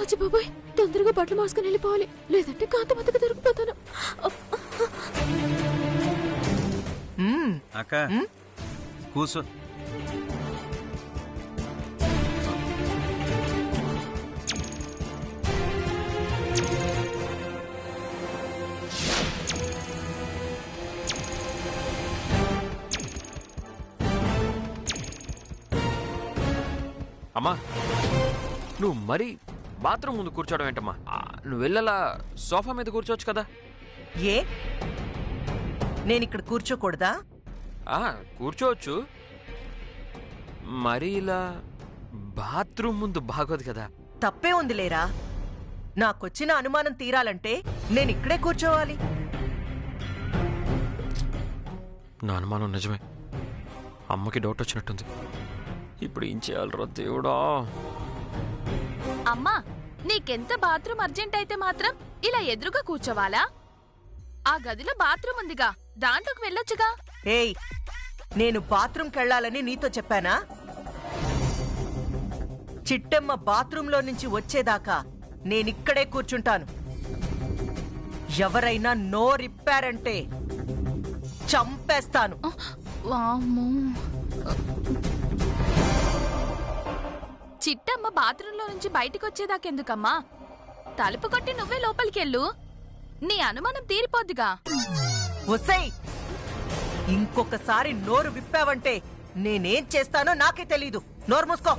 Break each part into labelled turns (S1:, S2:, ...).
S1: వచ్చి బాబాయ్, తొందరగా బట్టలు మార్చుకుని వెళ్ళిపోవాలి, లేదంటే కాంతమతకు దొరికిపోతాను.
S2: అక్క కూసో.
S3: అమ్మా, నువ్వు మరి బాత్రూమ్ ముందు కూర్చోవడం ఏంటమ్మా? నువ్వు వెళ్ళలా సోఫా మీద కూర్చోవచ్చు కదా.
S4: ఏ నేనిక్కడ కూర్చోకూడదా?
S3: కూర్చోవచ్చు, మరి ఇలా బాత్రూమ్ ముందు బాగోదు కదా.
S4: తప్పే ఉంది లేరా, నాకొచ్చిన అనుమానం తీరాలంటే నేనిక్కడే కూర్చోవాలి.
S3: నా అనుమానం నిజమే, అమ్మకి డౌట్ వచ్చినట్టుంది. ఇప్పుడు ఏం చేయాలరా దేవుడా?
S1: అమ్మా, నీకెంత బాత్రూమ్ అర్జెంట్ అయితే మాత్రం ఇలా ఎదురుగా కూర్చోవాలా? ఆ గదిలో బాత్రూమ్ ఉందిగా, దాంట్లోకి వెళ్ళొచ్చుగా.
S4: ఏయ్, నేను బాత్రూంకెళ్లాలని నీతో చెప్పానా? చిట్టమ్మ బాత్రూంలో నుంచి వచ్చేదాకా నేనిక్కడే కూర్చుంటాను. ఎవరైనా నోరిప్పారంటే చంపేస్తాను.
S1: చిట్టమ్మ బాత్రూంలో నుంచి బయటకొచ్చేదాకెందుకమ్మా? తలుపు కొట్టి నువ్వే లోపలికెళ్ళు, నీ అనుమానం తీరిపోద్దిగా.
S4: ఒసేయ్, ఇంకొకసారి నోరు విప్పావంటే నేనేం చేస్తానో నాకే తెలీదు. నోరు మూసుకో.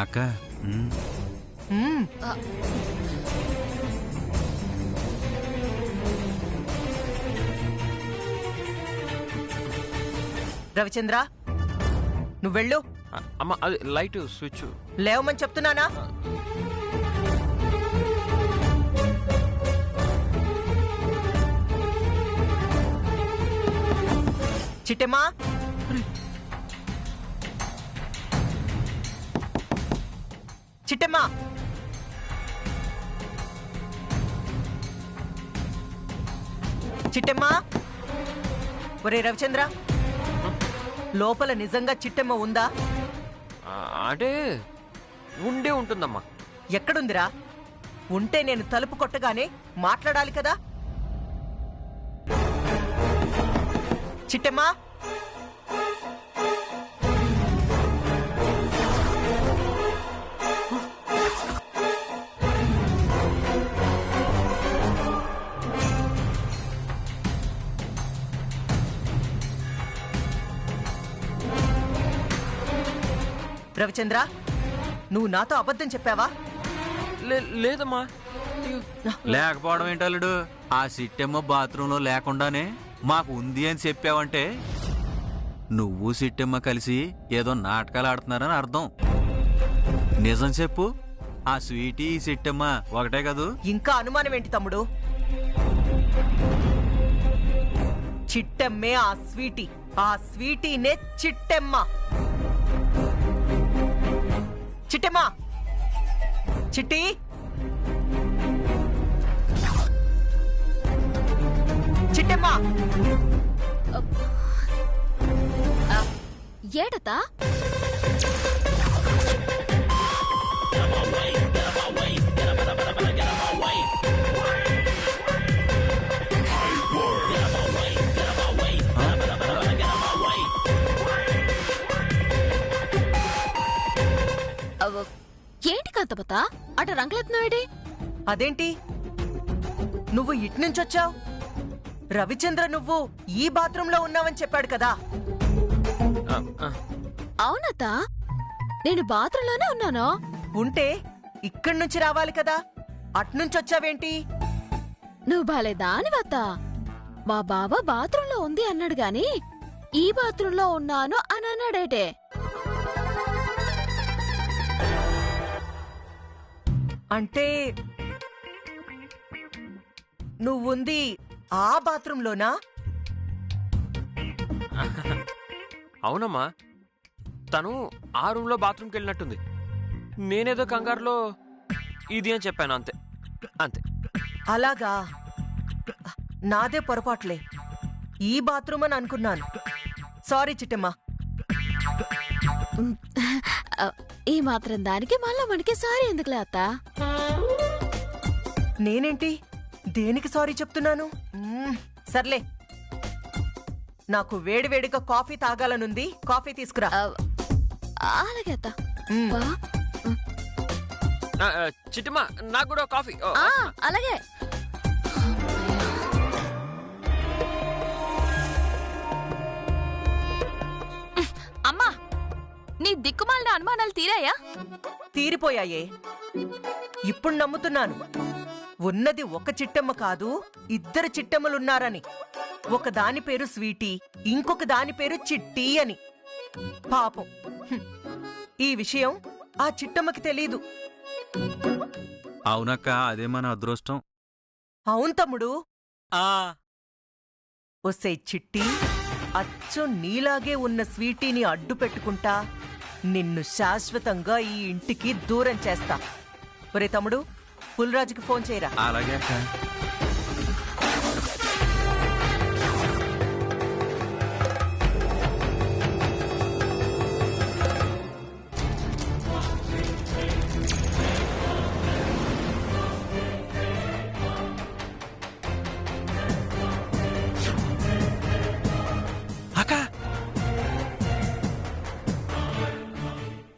S2: అక్క
S4: రవిచంద్ర, నువ్వెళ్ళు.
S3: అమ్మ, అది లైట్ స్విచ్.
S4: లేవమని చెప్తున్నానా? చిట్టమ్మా, చిట్టమ్మా, చిట్టమ్మా. ఒరే రవిచంద్ర, లోపల నిజంగా చిట్టమ్మ ఉందా?
S3: అంటే ఉండే ఉంటుందమ్మా.
S4: ఎక్కడుందిరా? ఉంటే నేను తలుపు కొట్టగానే మాట్లాడాలి కదా. చిట్టమ్మా, రవిచంద్ర, నువ్వు నాతో అబద్ధం చెప్పావా?
S3: లేదమ్మా.
S2: లేకపోవడం ఏంటల్లుడు? ఆ సిట్టెమ్మ బాత్రూంలో లేకుండానే మాకు ఉంది అని చెప్పావంటే నువ్వు సిట్టెమ్మ కలిసి ఏదో నాటకాలు ఆడుతున్నారని అర్థం. నిజం చెప్పు, ఆ స్వీటీ ఈ సిట్టెమ్మ ఒకటే కదూ?
S4: ఇంకా అనుమానం ఏంటి తమ్ముడు? చిట్టెమ్మే ఆ స్వీటీ, ఆ స్వీటీనే చిట్టెమ్మ. చిట్టెమ్మ, చిట్టి, చిట్టెమ్మ.
S1: ఏడతా? ఏంటి కాంతమత అట రంగులెత్తున్నావేడి?
S4: అదేంటి, నువ్వు ఇట్నుంచొచ్చావు? రవిచంద్ర నువ్వు ఈ బాత్రూంలో ఉన్నావని చెప్పాడు కదా.
S1: అవునత, నేను బాత్రూంలోనే ఉన్నాను.
S4: ఉంటే ఇక్కడి నుంచి రావాలి కదా, అట్నుంచొచ్చావేంటి?
S1: నువ్వు బాలేదానివత్త. మా బావ బాత్రూంలో ఉంది అన్నాడు గాని ఈ బాత్రూంలో ఉన్నాను అని అన్నాడేటే.
S4: అంటే నువ్వుంది ఆ బాత్రూంలోనా?
S3: అవునమ్మా, తను ఆ రూమ్ లో బాత్రూమ్కి వెళ్ళినట్టుంది. నేనేదో కంగారులో ఇది అని చెప్పాను అంతే. అంతే.
S4: అలాగా, నాదే పొరపాట్లే. ఈ బాత్రూమ్ అని అనుకున్నాను. సారీ చిట్టమ్మా.
S1: ఈ మాత్రం దానికి మళ్ళా మనకి సారీ ఎందుకులే అత్త?
S4: నేనేంటి దేనికి సారీ చెప్తున్నాను? సర్లే, నాకు వేడివేడిగా కాఫీ తాగాలనుంది. కాఫీ తీసుకురా.
S1: అలాగే అత్త.
S4: మ్మ్.
S3: చిట్టమ్మ నాకు కూడా కాఫీ.
S1: అలాగే. అమ్మా, నీ దిక్కుమాలిన అనుమానాలు తీరాయా?
S4: తీరిపోయాయే. ఇప్పుడు నమ్ముతున్నాను. ఉన్నది ఒక చిట్టమ్మ కాదు, 2 చిట్టమ్మలున్నారని. ఒక దాని పేరు స్వీటీ, ఇంకొక దాని పేరు చిట్టి అని. పాపం, ఈ విషయం ఆ చిట్టమ్మకి తెలీదు.
S2: అవునక్క, అదే మన అదృష్టం.
S4: అవును తమ్ముడు. ఒసే చిట్టి, అచ్చం నీలాగే ఉన్న స్వీటీని అడ్డు పెట్టుకుంటా నిన్ను శాశ్వతంగా ఈ ఇంటికి దూరం చేస్తా. ఒరే తమ్ముడు, పుల్రాజుకి ఫోన్ చేయరా.
S2: అలాగే అక్క.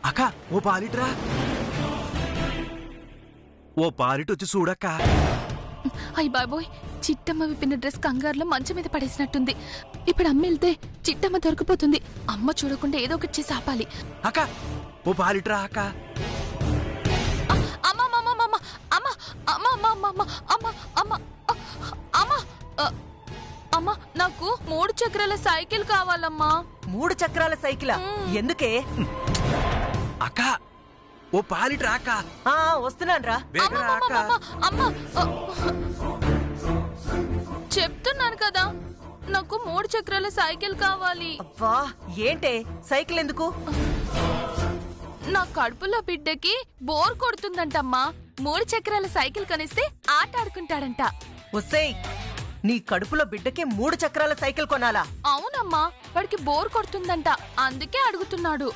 S2: అక్క, ఓ పాలిట్రా. ఓ పాలిట్ వచ్చి చూడక్క.
S1: అయ్య బాబోయ్, చిట్టమ్మ విప్పిన డ్రెస్ కంగారులో మంచం మీద పడేసినట్టుంది. ఇప్పుడు అమ్మ వెళ్తే చిట్టమ్మ దొరికిపోతుంది. అమ్మ చూడకుండా ఏదో ఒకటి చేసి ఆపాలి.
S2: అక్క, ఓ పాలిట్రా అక్క.
S1: అమ్మా, నాకు 3 చక్రాల సైకిల్ కావాలమ్మా.
S4: 3 చక్రాల సైకిలా? ఎందుకే?
S2: అక్క, ఓ పాలిట్రా అక్క.
S4: వస్తున్నాన్రా.
S1: చెప్తున్నాను కదా, నాకు 3 చక్రాల సైకిల్ కావాలి.
S4: అబ్బా, ఏంటే సైకిల్ ఎందుకు?
S1: నా కడుపులో బిడ్డకి బోర్ కొడుతుందంటమ్మా. 3 చక్రాల సైకిల్ కనిస్తే ఆట ఆడుకుంటాడంట.
S4: ఒసేయ్, నీ కడుపులో బిడ్డకి 3 చక్రాల సైకిల్ కొనాలా?
S1: అవునమ్మా, వాడికి బోర్ కొడుతుందంట, అందుకే అడుగుతున్నాడు.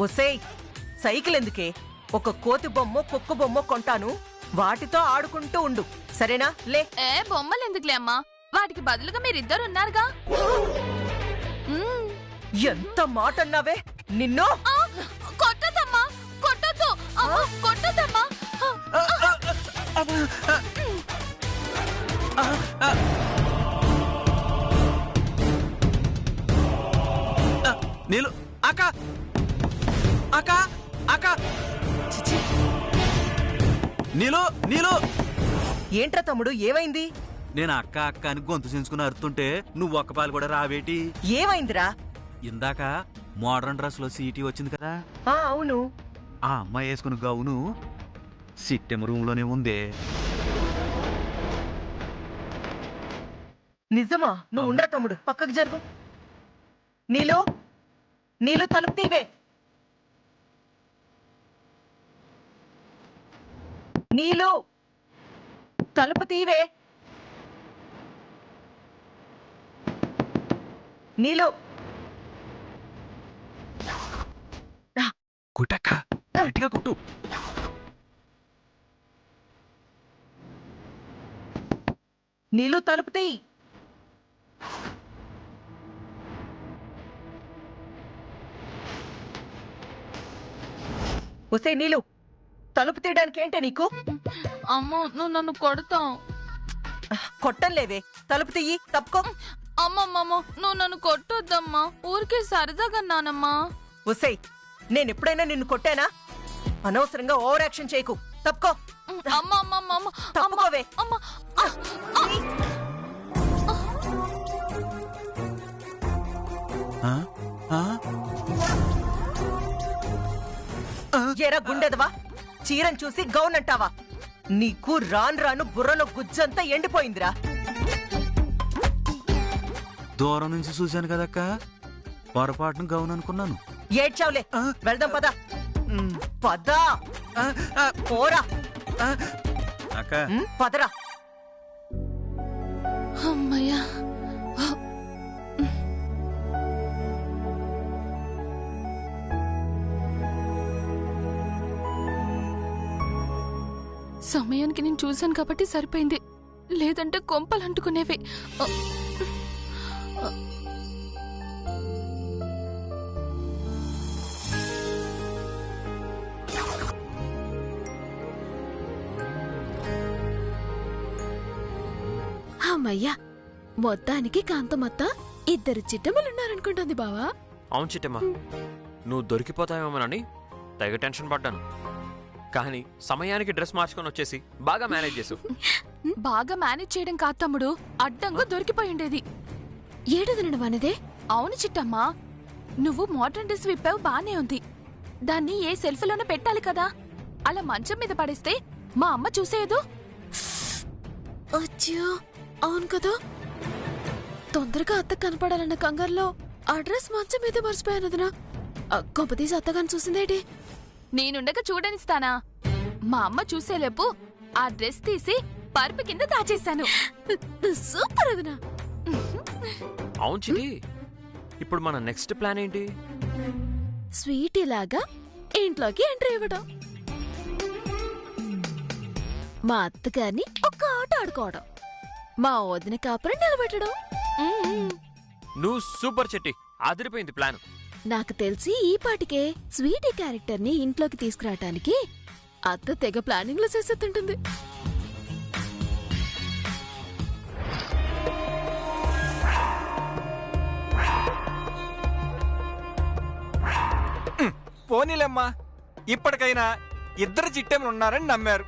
S4: ఒసేయ్, సైకిల్ ఎందుకే? ఒక కోతి బొమ్మ, కుక్క బొమ్మ కొంటాను, వాటితో ఆడుకుంటూ ఉండు, సరేనా? లే.
S1: బొమ్మలు ఎందుకులే అమ్మా, వాటికి బదులుగా మీరిద్దరు ఉన్నారుగా.
S4: ఎంత మాట అన్నావే నిన్ను!
S1: కొట్టదమ్మా, కొట్టద్దు, కొట్టదమ్మా.
S2: నీలు అక్క, అక్క, అక్క, నీలు, నీలు.
S4: ఏంట్రా తమ్ముడు, ఏమైంది?
S2: నేను అక్క అక్క అని గొంతు చించుకుని అరుతుంటే నువ్వు ఒక్క పాలు కూడా రావేటి?
S4: ఏమైందిరా?
S2: ఇందాక మోడర్న్ డ్రెస్ లో సీటీ వచ్చింది కదా.
S4: అవును.
S2: ఆ అమ్మాయి వేసుకుని గౌను సిట్టెమ్ రూమ్ లోనే ఉందే.
S4: నిజమా? నువ్వు ఉండరా తమ్ముడు, పక్కకు జరుగు. నీలో నీళ్ళు తలుపు తీవే. నీళ్ళు తలుపు తీవే. నీళ్ళు.
S2: కుట్టక్క, గట్టిగా కుట్టు.
S4: నీళ్ళు తలుపు తీ. ఒసే నీళ్ళు, తలుపు తీయడానికి ఏంటే నీకు?
S1: అమ్మో, నువ్వు నన్ను కొడతావు.
S4: కొట్టంలేవే, తలుపు తీయి, తప్పుకో.
S1: అమ్మమ్మమ్మ, నువ్వు నన్ను కొట్టొద్దమ్మా, ఊరికే సరదాగా నానమ్మా.
S4: ఒసేయ్, నేనెప్పుడైనా నిన్ను కొట్టానా? అనవసరంగా ఓవర్ యాక్షన్ చేయకు, తప్పుకో. తప్పుకోవే. ఎరా గుండెదవా, చీరను చూసి గౌన్ అంటావా? నీకు రాను రాను బుర్రలో గుజ్జంతా ఎండిపోయిందిరా.
S2: దూరం నుంచి చూశాను కదక్క, పొరపాటును గౌన్ అనుకున్నాను.
S4: ఏడ్చావులే, వెళ్దాం పదా. పదా, పోరా.
S2: అక్క
S4: పదరా.
S1: అమ్మయ్యా. సమయానికి నేను చూశాను కాబట్టి సరిపోయింది, లేదంటే కొంపలు అంటుకునేవి.
S5: అమ్మయ్యా, మొత్తానికి కాంతమత్త ఇద్దరు చిట్టమ్మలున్నారనుకుంటుంది బావా.
S3: అవును చిట్టమ్మా, నువ్వు దొరికిపోతావేమోనని తెగ టెన్షన్ పడ్డాను. కానీ సమయానికి డ్రెస్ మార్చుకొని వచ్చేసి బాగా మేనేజ్ చేసావు.
S1: బాగా మేనేజ్ చేయడం కాదు తమ్ముడు, అడ్డంగా దొరికిపోయి ఉండేది.
S5: ఏడుదనడం అనేదే.
S1: అవును చిట్టమ్మా, నువ్వు మోడర్న్ డ్రెస్ విప్పావు బానే ఉంది, దాన్ని ఏ సెల్ఫ్లోనూ పెట్టాలి కదా. అలా మంచం మీద పడేస్తే మా అమ్మ చూసేయదు.
S5: అచ్చా, అవును కదా. తొందరగా అత్త కనపడాలన్న కంగారులో ఆ డ్రెస్ మంచం మీద మర్చిపోయానదనా. గొప్పతీసి అత్తగాని చూసిందేటి.
S1: నేనుండగా చూడనిస్తానా? మా అమ్మ చూసేలేపు ఆ డ్రెస్ తీసి పరుపు కింద దాచేశాను.
S5: సూపర్ అదనా.
S3: అవును చిటి, ఇప్పుడు మన నెక్స్ట్ ప్లాన్ ఏంటి?
S5: స్వీటీ లాగా ఇంట్లోకి ఎంట్రీ ఇవ్వడం, మా అత్తగారిని ఒక్క ఆట ఆడుకోవడం, మా వదిన కాపురం నిలబెట్టడం.
S3: నువ్వు సూపర్ చెట్టి, అదిరిపోయింది ప్లాన్.
S5: నాకు తెలిసి ఈ పాటికే స్వీటీ క్యారెక్టర్ ని ఇంట్లోకి తీసుకురావటానికి అత్త తెగ ప్లానింగ్ లో చేసేస్తుంటుంది.
S6: పోనీలమ్మా, ఇప్పటికైనా ఇద్దరు చిట్టెమ్మలు ఉన్నారని నమ్మారు,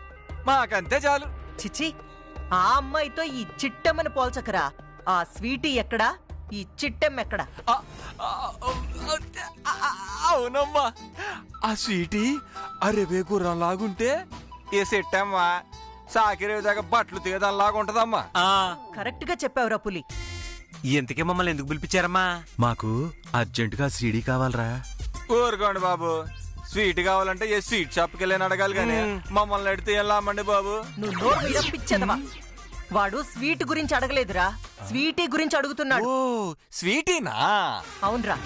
S6: మాకంతే చాలు.
S4: చిచి, ఆ అమ్మాయితో ఈ చిట్టెమ్మని పోల్చకరా. ఆ స్వీటీ ఎక్కడా, ఈ చిట్టెమ్మెక్కడా?
S6: అవునమ్మా, ఆ స్వీటీ అరేబే గుర్రం లాగుంటే ఏ సెట్టమ్మా సాకిరేవి దాకా బట్టలు తీయదానిలాగా ఉంటదమ్మా.
S4: కరెక్ట్ గా చెప్పావురా పులి.
S6: ఇంతకీ మమ్మల్ని ఎందుకు పిలిపించారమ్మా?
S2: మాకు అర్జెంటుగా సీడీ కావాలరా.
S6: ఊరుకోండి బాబు, స్వీట్ కావాలంటే ఏ స్వీట్ షాప్కి వెళ్ళని అడగాలి కానీ మమ్మల్ని అడిగితే వెళ్ళామండి బాబు.
S4: నువ్వు నోరు విరప్పించదవా. వాడు స్వీట్ గురించి అడగలేదురా, స్వీటీ గురించి అడుగుతున్నాడు.
S6: ఓ స్వీటీనా?
S4: అవునరా,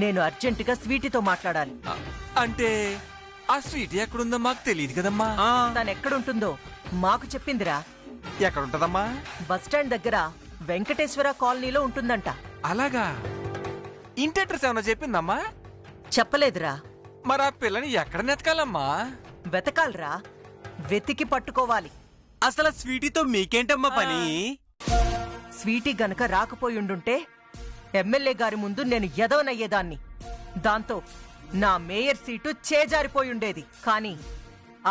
S4: నేను అర్జెంటుగా స్వీటీతో మాట్లాడాలి.
S6: అంటే ఆ స్వీటీ ఎక్కడుందో మాకు తెలియదు కదమ్మా.
S4: తను ఎక్కడుంటుందో మాకు చెప్పిందిరా.
S6: ఎక్కడుంటదమ్మా?
S4: బస్టాండ్ దగ్గర వెంకటేశ్వర కాలనీలో ఉంటుందంట.
S6: అలాగా? ఇంటి అడ్రస్ ఏమన్నా చెప్పిందమ్మా?
S4: చెప్పలేదురా.
S6: మరి ఆ పిల్లని ఎక్కడ నెతకాలమ్మా?
S4: వెతకాలరా, వెతికి పట్టుకోవాలి.
S6: అసలు స్వీటీతో మీకేంటమ్మా పని?
S4: స్వీటీ గనక రాకపోయుండుంటే ఎమ్మెల్యే గారి ముందు నేను ఎదవనయ్యేదాన్ని. దాంతో నా మేయర్ సీటు చేజారిపోయుండేది. కానీ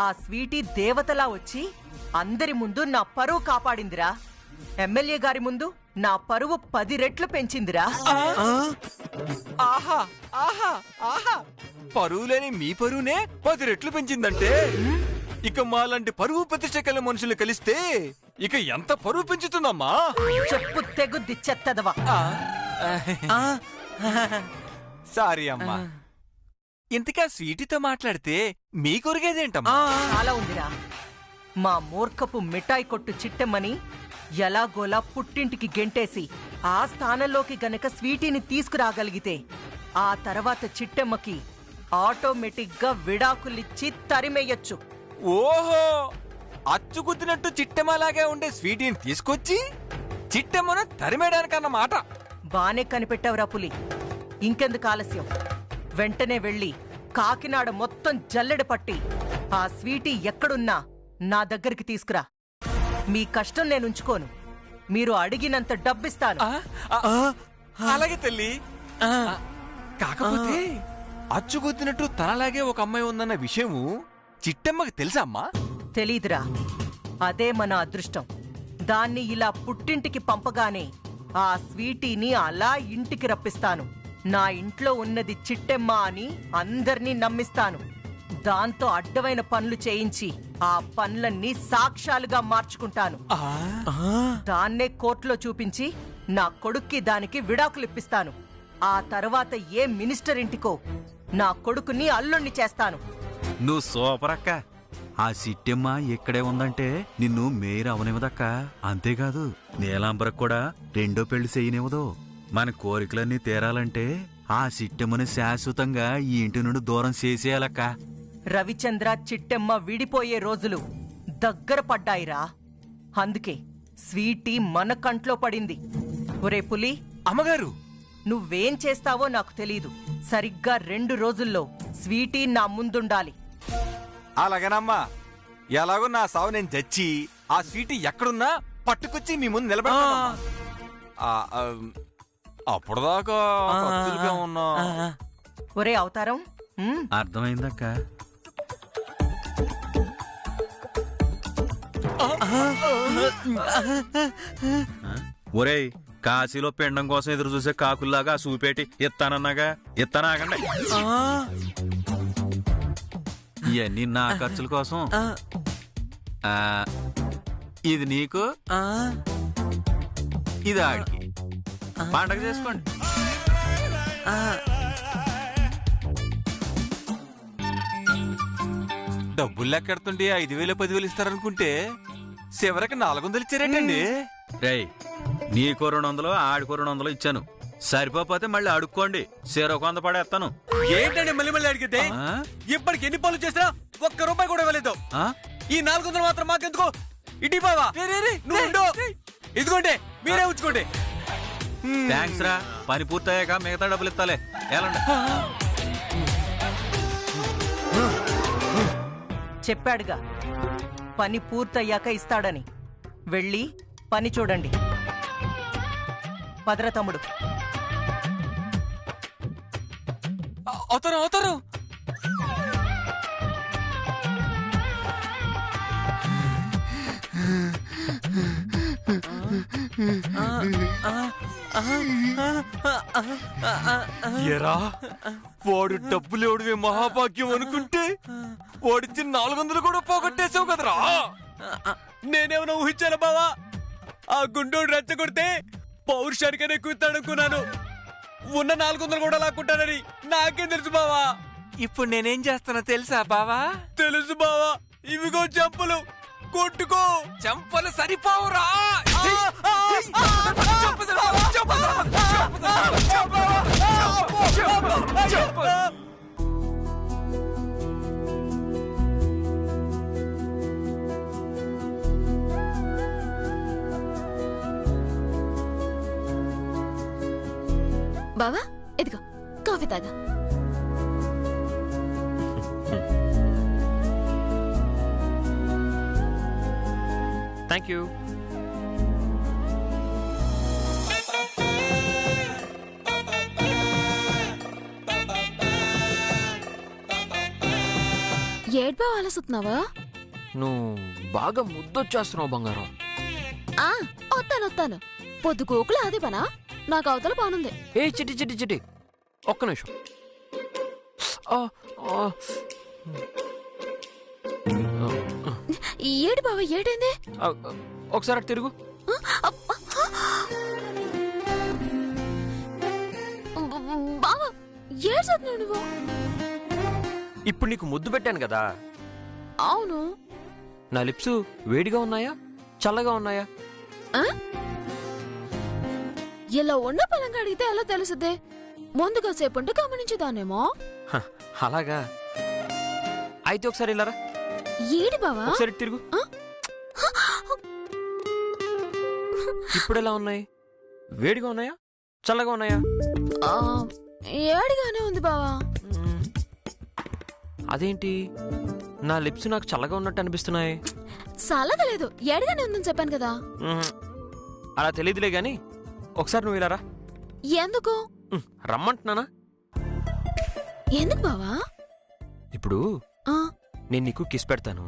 S4: ఆ స్వీటీ దేవతలా వచ్చి అందరి ముందు నా పరువు కాపాడిందిరా. ఎమ్మెల్యే గారి ముందు నా పరువు 10 రెట్లు పెంచిందిరా.
S6: ఆహా ఆహా ఆహా, పరువు లేని మీ పరువునే 10 రెట్లు పెంచిందంటే ఇక మాలాంటి పరువు ప్రతిష్ట కల మనుషులు కలిస్తే ఇక ఎంత పరువు పెంచుతుందమ్మా?
S4: చెప్పు తెగుద్ది చెత్తదవా.
S6: సారీ అమ్మా. ఇంతకా స్వీటీతో మాట్లాడితే మీ కొరిగేదేంటమ్మా?
S4: చాలా ఉందిరా. మా మూర్ఖపు మిఠాయి కొట్టు చిట్టెమ్మని ఎలాగోలా పుట్టింటికి గెంటేసి ఆ స్థానంలోకి గనక స్వీటీని తీసుకురాగలిగితే ఆ తర్వాత చిట్టెమ్మకి ఆటోమేటిక్ గా విడాకులిచ్చి తరిమేయొచ్చు.
S6: ఓహో, అచ్చుకుద్దినట్టు చిట్టెమ్మలాగే ఉండే స్వీటీని తీసుకొచ్చి చిట్టెమ్మను తరిమేయడానికన్నమాట.
S4: బానే కనిపెట్టావురా పులి. ఇంకెందుకు ఆలస్యం, వెంటనే వెళ్ళి కాకినాడ మొత్తం జల్లెడ పట్టి ఆ స్వీటీ ఎక్కడున్నా నా దగ్గరికి తీసుకురా. మీ కష్టం నేను ఉంచుకోను, మీరు అడిగినంత డబ్బిస్తాను.
S6: అలాగే తల్లి. కాకపోతే అచ్చుకుద్దినట్టు తనలాగే ఒక అమ్మాయి ఉందన్న విషయము చిట్టెమ్మకి తెలుసా అమ్మా?
S4: తెలీదురా, అదే మన అదృష్టం. దాన్ని ఇలా పుట్టింటికి పంపగానే ఆ స్వీటీని అలా ఇంటికి రప్పిస్తాను. నా ఇంట్లో ఉన్నది చిట్టెమ్మ అని అందర్నీ నమ్మిస్తాను. దాంతో అడ్డమైన పనులు చేయించి ఆ పనులన్నీ సాక్ష్యాలుగా మార్చుకుంటాను. దాన్నే కోర్టులో చూపించి నా కొడుక్కి దానికి విడాకులిప్పిస్తాను. ఆ తర్వాత ఏ మినిస్టర్ ఇంటికో నా కొడుకుని అల్లుణ్ణి చేస్తాను.
S2: నువ్వు సూపర్ అక్క. ఆ సిట్టెమ్మ ఇక్కడే ఉందంటే నిన్ను మేయర్ అవనివ్వదక్క. అంతేకాదు నీలాంబరకు కూడా రెండో పెళ్లి చేయనివ్వదు. మన కోరికలన్నీ తీరాలంటే ఆ సిట్టెమ్మని శాశ్వతంగా ఈ ఇంటి నుండి దూరం చేసేయాలక్క.
S4: రవిచంద్ర చిట్టెమ్మ విడిపోయే రోజులు దగ్గర పడ్డాయిరా. అందుకే స్వీటీ మన కంట్లో పడింది. ఒరే పులి,
S6: అమ్మగారు,
S4: నువ్వేం చేస్తావో నాకు తెలీదు. సరిగ్గా 2 రోజుల్లో స్వీటీ నా ముందుండాలి.
S6: అలాగేనమ్మా. ఎలాగో నా సావు నేను చచ్చి ఆ స్వీట్ ఎక్కడున్నా పట్టుకొచ్చి మీ ముందు నిలబెడతానమ్మా. అప్పటిదాకా ఖర్చులుగా ఉన్నా.
S4: ఒరే అవతారం,
S2: అర్థమైందక్క. ఒరేయ్, కాశీలో పిండం కోసం ఎదురు చూసే కాకుల్లాగా సూపేటి ఇస్తానన్నాగా, ఇస్తానాగండి. ఇవన్నీ నా ఖర్చుల కోసం. ఇది నీకు, ఇది ఆడికి. పండగ చేసుకోండి.
S6: డబ్బులు లెక్కెడుతుంటే 5,000 10,000 ఇస్తారనుకుంటే చివరికి 400 ఇచ్చారేంటండి?
S2: రేయ్, నీకో 200 ఆడికో 200 ఇచ్చాను. సరిపోతే మళ్ళీ అడుక్కోండి. చెరో 100 పడేస్తాను.
S7: ఏంటండి మళ్ళీ మళ్ళీ అడిగితే? ఇప్పటికి ఎన్ని పనులు చేసినా ₹1 కూడా ఇవ్వలేదు. ఈ 400 మాత్రం మాకెందుకు? ఇటీ బావా, ఇదిగోండి, మీరే ఉంచుకోండి.
S2: థ్యాంక్స్ రా. పని పూర్తయ్యాక మిగతా డబ్బులు ఇస్తాలే. ఎలాండి?
S4: చెప్పాడుగా పని పూర్తయ్యాక ఇస్తాడని. వెళ్ళి పని చూడండి. పదరా తమ్ముడు.
S6: అవుతారు. ఎరా, వాడు డబ్బులు ఎవడివే మహాభాగ్యం అనుకుంటే వాడిచ్చి 400 కూడా పోగొట్టేసావు కదరా.
S7: నేనేమన్నా ఊహించాను బావా? ఆ గుండోడు రెచ్చగొడితే పౌరుషానికనే ఎక్కుతాడనుకున్నాను. ఉన్న 400 కూడా లాక్కుంటానని నాకేం తెలుసు బావా.
S6: ఇప్పుడు నేనేం చేస్తానో తెలుసా బావా?
S7: తెలుసు బావా. ఇవిగో చెంపలు, కొట్టుకో.
S6: చంపలు సరిపోవురా.
S5: బావా, ఇదిగో కాఫీ తాగా.
S3: Thank you.
S5: ఏడ్ బావ ఆలసుతున్నావా?
S3: నువ్వు బాగా ముద్దొచ్చేస్తున్నావు బంగారం.
S5: వస్తాను. పొద్దు కోకులు అదే పనా? నాకు అవతల బానుంది.
S3: ఏ చిటి ఒక్క నిమిషం.
S5: ఏడు బావ, ఏడైంది?
S3: ఒకసారి అటు తిరుగు.
S5: బావా, ఏడ్చేస్తున్నావు నువ్వు?
S3: ఇప్పుడు నీకు ముద్దు పెట్టాను కదా.
S5: అవును.
S3: నా లిప్స్ వేడిగా ఉన్నాయా, చల్లగా ఉన్నాయా?
S5: ఇలా ఉన్న పలంగా అడిగితే ఎలా తెలుసుదే? ముందుగా సేపుంటే గమనించేదానేమో.
S3: అలాగా? అయితే ఒకసారి ఇలారా.
S5: ఏడి బావా?
S3: ఒకసారి తిరుగు. ఇప్పుడు ఎలా ఉన్నాయి? వేడిగా ఉన్నాయా, చల్లగా ఉన్నాయా?
S5: ఏడిగానే ఉంది బావా.
S3: అదేంటి, నా లిప్స్ నాకు చల్లగా ఉన్నట్టు అనిపిస్తున్నాయి.
S5: చల్లగా లేదు, ఏడిగానే ఉందని చెప్పాను కదా.
S3: అలా తెలియదులే గాని ఒకసారి నువ్వు ఇలారా.
S5: ఎందుకు?
S3: రమ్మంటున్నానా?
S5: ఎందుకు బావా?
S3: ఇప్పుడు నేను నీకు కిస్ పెడతాను.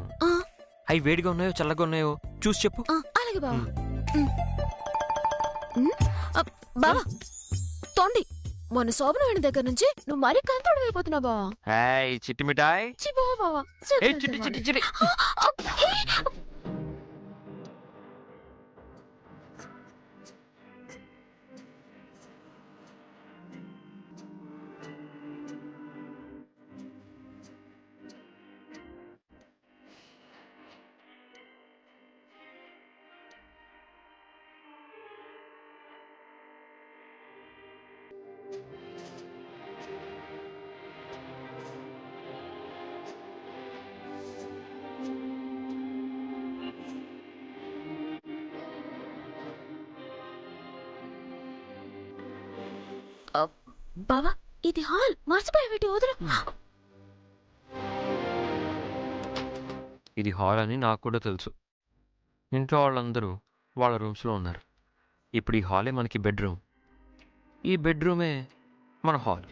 S3: అవి వేడిగా ఉన్నాయో చల్లగా ఉన్నాయో చూసి చెప్పు.
S5: అలాగే బావా. బావా, తోండి. మొన్న శోభన వేణి దగ్గర నుంచి నువ్వు మరీ కంతోడు అయిపోతున్నావు బావా.
S3: చిట్టి మిఠాయ్.
S5: బావా,
S3: చిట్టి.
S5: బావా ఇది హాల్ మర్చిపోయావేటి వదులు.
S3: ఇది హాల్ అని నాకు కూడా తెలుసు. ఇంట్లో వాళ్ళందరూ వాళ్ళ రూమ్స్లో ఉన్నారు. ఇప్పుడు ఈ హాలే మనకి బెడ్రూమ్, ఈ బెడ్రూమే మన హాల్.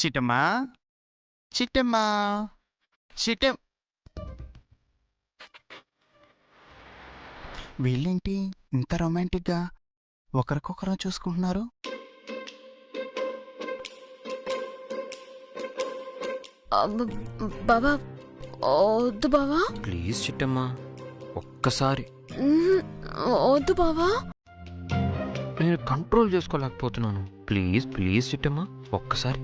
S8: చిట్టమ్మా చిట్టమ్మా చిట్టం వీళ్ళేంటి ఇంత రొమాంటిక్గా ఒకరికొకరు చూసుకుంటున్నారు?
S5: బావా వద్దు బావా.
S3: ప్లీజ్ చిట్టమ్మా, ఒక్కసారి.
S5: వద్దు బావా.
S3: నేను కంట్రోల్ చేసుకోలేకపోతున్నాను. ప్లీజ్ ప్లీజ్ చిట్టమ్మా, ఒక్కసారి.